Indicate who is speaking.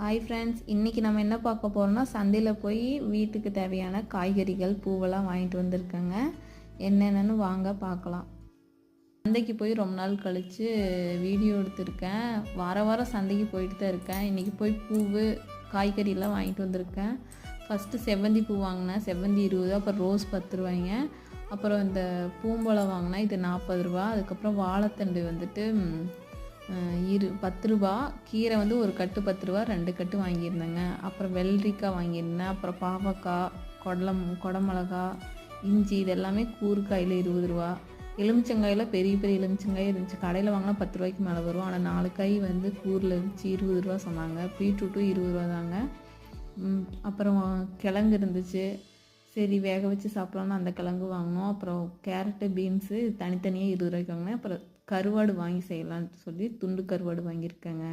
Speaker 1: Hi friends, இன்றைக்கி நம்ம என்ன பார்க்க போகிறோம்னா சந்தையில் போய் வீட்டுக்கு தேவையான காய்கறிகள் பூவெல்லாம் வாங்கிட்டு வந்திருக்கேங்க. என்னென்னு வாங்க பார்க்கலாம். சந்தைக்கு போய் ரொம்ப நாள் கழித்து வீடியோ எடுத்திருக்கேன். வாரம் சந்தைக்கு போயிட்டு தான் இருக்கேன். இன்றைக்கி போய் பூவு காய்கறியெல்லாம் வாங்கிட்டு வந்திருக்கேன். ஃபஸ்ட்டு செவ்வந்தி பூ வாங்கினேன், செவ்வந்தி 20, அப்புறம் ரோஸ் 10 ரூபாய்ங்க. அப்புறம் இந்த பூம்பழம் வாங்கினேன், இது 40 ரூபா. அதுக்கப்புறம் வாழைத்தண்டு வந்துட்டு 10 ரூபா. கீரை வந்து ஒரு கட்டு 10 ரூபா, 2 கட்டு வாங்கியிருந்தேங்க. அப்புறம் வெள்ளரிக்காய் வாங்கியிருந்தேன். அப்புறம் பாவக்காய், குடமிளகா, இஞ்சி, இது எல்லாமே கூறுக்காயில் 20 ரூபா. எலுமிச்சங்காயில் பெரிய பெரிய எலுமிச்சங்காய் இருந்துச்சு. கடையில் வாங்கினா 10 ரூபாய்க்கு மேலே வரும். ஆனால் 4 காய் வந்து கூரில் இருந்துச்சு, 20 ரூபா சொன்னாங்க. பீட்ரூட்டும் 20 ரூபா தாங்க. அப்புறம் கிழங்கு இருந்துச்சு, சரி வேக வச்சு சாப்பிட்லான்னு அந்த கிழங்கு வாங்கினோம். அப்புறம் கேரட்டு, பீன்ஸு தனித்தனியாக 20 ரூபாய்க்கு வாங்கினேன். அப்புறம் கருவாடு வாங்கி செய்யலான்ட்டு சொல்லி துண்டு கருவாடு வாங்கியிருக்கேங்க.